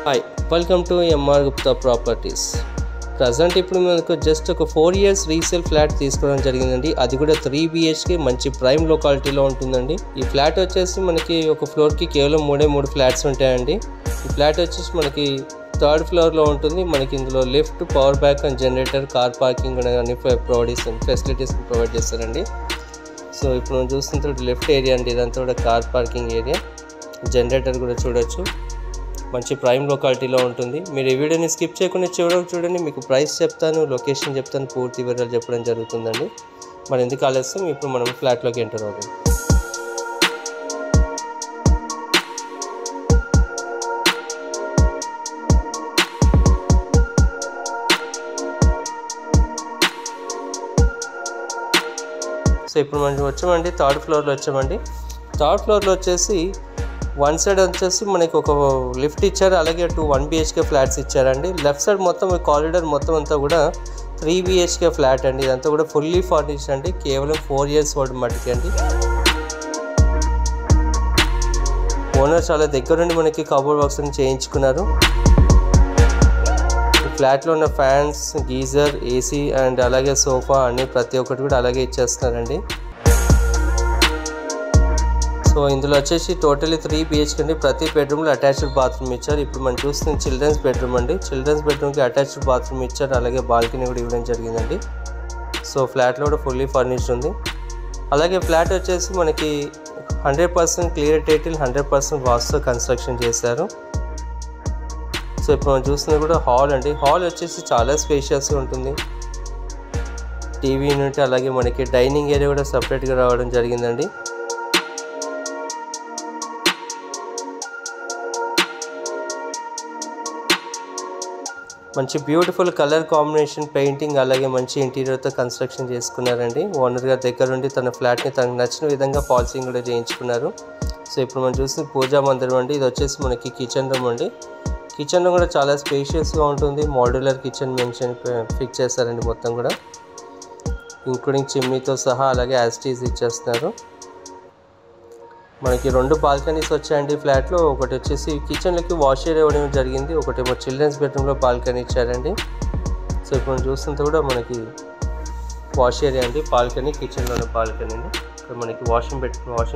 Hi, welcome to MR Gupta Properties. Present ఇప్పుడు మనకు just ఒక 4 years రీసేల్ ఫ్లాట్ తీసుకోవడం జరిగిందండి. అది కూడా 3 BHK మంచి ప్రైమ్ లొకాలిటీలో ఉంటుందండి. ఈ ఫ్లాట్ వచ్చేసి మనకి ఒక ఫ్లోర్కి కేవలం 3 ఫ్లాట్స్ ఉంటాయండి. ఈ ఫ్లాట్ వచ్చేసి మనకి 3rd ఫ్లోర్లో ఉంటుంది. మనకి ఇందులో lift, power back and generator, car parking అన్ని ఫెసిలిటీస్ ప్రొవైడ్ చేస్తారండి. సో ఇప్పుడు మనం చూస్తున్న లెఫ్ట్ ఏరియా అండి, ఇదంతా కూడా కార్ పార్కింగ్ ఏరియా. జనరేటర్ కూడా చూడొచ్చు. మంచి ప్రైమ్ లొకాలిటీలో ఉంటుంది. మీరు ఈ వీడియోని స్కిప్ చేయకుండా చూడండి. మీకు ప్రైస్ చెప్తాను, లొకేషన్ చెప్తాను, పూర్తి వివరాలు చెప్పడం జరుగుతుందండి. మరి ఎందుకు ఆలస్యం, ఇప్పుడు మనం ఫ్లాట్లోకి ఎంటర్ అవుతాం. సో ఇప్పుడు మనం వచ్చామండి 3rd ఫ్లోర్లో వచ్చామండి. 3rd ఫ్లోర్లో వచ్చేసి వన్ సైడ్ వచ్చేసి మనకి ఒక లిఫ్ట్ ఇచ్చారు, అలాగే 2 1 BHK ఫ్లాట్స్ ఇచ్చారండి. లెఫ్ట్ సైడ్ మొత్తం కారిడార్ మొత్తం అంతా కూడా 3 BHK ఫ్లాట్ అండి. ఇదంతా కూడా ఫుల్లీ ఫర్నిష్డ్ అండి. కేవలం 4 years ఓల్డ్ మట్టికి అండి. ఓనర్ చాలా దగ్గర నుండి మనకి కబోర్డ్ వర్క్స్ చేయించుకున్నారు. ఈ ఫ్లాట్లో ఉన్న ఫ్యాన్స్, గీజర్, ఏసీ అండ్ అలాగే సోఫా అన్ని ప్రతి ఒక్కటి కూడా అలాగే ఇచ్చేస్తున్నారండి. సో ఇందులో వచ్చేసి టోటలీ 3 BHK అండి. ప్రతి బెడ్రూమ్లో అటాచ్డ్ బాత్రూమ్ ఇచ్చారు. ఇప్పుడు మనం చూస్తున్న చిల్డ్రన్స్ బెడ్రూమ్ అండి. చిల్డ్రన్స్ బెడ్రూమ్కి అటాచ్డ్ బాత్రూమ్ ఇచ్చారు, అలాగే బాల్కనీ కూడా ఇవ్వడం జరిగిందండి. సో ఫ్లాట్లో కూడా ఫుల్లీ ఫర్నిష్డ్ ఉంది. అలాగే ఫ్లాట్ వచ్చేసి మనకి 100% క్లియర్ టైటిల్, 100% వాస్తుతో కన్స్ట్రక్షన్ చేశారు. సో ఇప్పుడు మనం చూస్తున్నది కూడా హాల్ అండి. హాల్ వచ్చేసి చాలా స్పేషియస్గా ఉంటుంది. టీవీ యూనిట్, అలాగే మనకి డైనింగ్ ఏరియా కూడా సపరేట్గా రావడం జరిగిందండి. మంచి బ్యూటిఫుల్ కలర్ కాంబినేషన్ పెయింటింగ్, అలాగే మంచి ఇంటీరియర్తో కన్స్ట్రక్షన్ చేసుకున్నారండి. ఓనర్ గారి దగ్గర నుండి తన ఫ్లాట్ని తనకు నచ్చిన విధంగా పాలసింగ్ కూడా చేయించుకున్నారు. సో ఇప్పుడు మనం చూసిన పూజా మందిరం అండి. ఇది వచ్చేసి మనకి కిచెన్ రూమ్ అండి. కిచెన్ రూమ్ కూడా చాలా స్పేషియస్గా ఉంటుంది. మోడ్యులర్ కిచెన్ ఫిక్స్ చేస్తారండి మొత్తం కూడా, ఇంక్లూడింగ్ చిమ్నీతో సహా, అలాగే యాస్టీస్ ఇచ్చేస్తున్నారు. మనకి 2 బాల్కనీస్ వచ్చాయండి ఫ్లాట్లో. ఒకటి వచ్చేసి కిచెన్లోకి వాష్ ఏరియా ఇవ్వడం జరిగింది, ఒకటేమో చిల్డ్రన్స్ బెడ్రూమ్లో బాల్కనీ ఇచ్చారండి. సో ఇప్పుడు మనం చూస్తుంటే కూడా మనకి వాష్ ఏరియా అండి, బాల్కనీ, కిచెన్లోనే బాల్కనీ అండి. ఇక్కడ మనకి వాషింగ్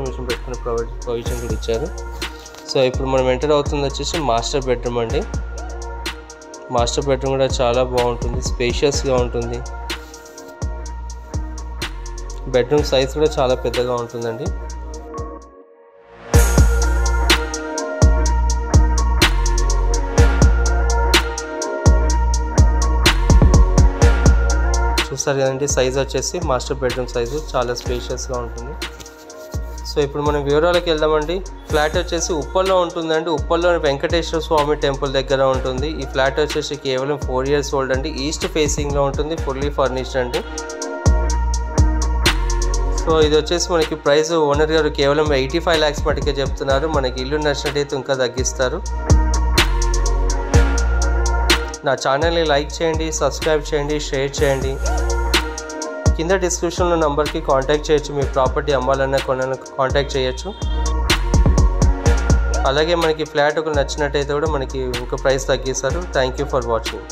మిషన్ పెట్టుకునే ప్రొవిజన్ కూడా ఇచ్చారు. సో ఇప్పుడు మనం ఎంటర్ అవుతుంది వచ్చేసి మాస్టర్ బెడ్రూమ్ అండి. మాస్టర్ బెడ్రూమ్ కూడా చాలా బాగుంటుంది, స్పేషియస్గా ఉంటుంది. బెడ్రూమ్ సైజ్ కూడా చాలా పెద్దగా ఉంటుందండి. చూస్తారు కదండి, సైజ్ వచ్చేసి మాస్టర్ బెడ్రూమ్ సైజు చాలా స్పేషియస్గా ఉంటుంది. సో ఇప్పుడు మనం వివరాలకు వెళ్దామండి. ఫ్లాట్ వచ్చేసి ఉప్పల్లో ఉంటుందండి. ఉప్పల్లో వెంకటేశ్వర స్వామి టెంపుల్ దగ్గర ఉంటుంది. ఈ ఫ్లాట్ వచ్చేసి కేవలం 4 years ఓల్డ్ అండి. ఈస్ట్ ఫేసింగ్లో ఉంటుంది, ఫుల్లీ ఫర్నిష్డ్ అండి. సో ఇది వచ్చేసి మనకి ప్రైస్ ఓనర్ గారు కేవలం 85 lakhs మటుకే చెప్తున్నారు. మనకి ఇల్లు నచ్చినట్టయితే ఇంకా తగ్గిస్తారు. నా ఛానల్ని లైక్ చేయండి, సబ్స్క్రైబ్ చేయండి, షేర్ చేయండి. కింద డిస్క్రిప్షన్లో నంబర్కి కాంటాక్ట్ చేయొచ్చు. మీ ప్రాపర్టీ అమ్మాలన్నా కొనాలన్నా కాంటాక్ట్ చేయొచ్చు. అలాగే మనకి ఫ్లాట్ ఒక నచ్చినట్టయితే కూడా మనకి ఇంకా ప్రైస్ తగ్గిస్తారు. Thank you for watching.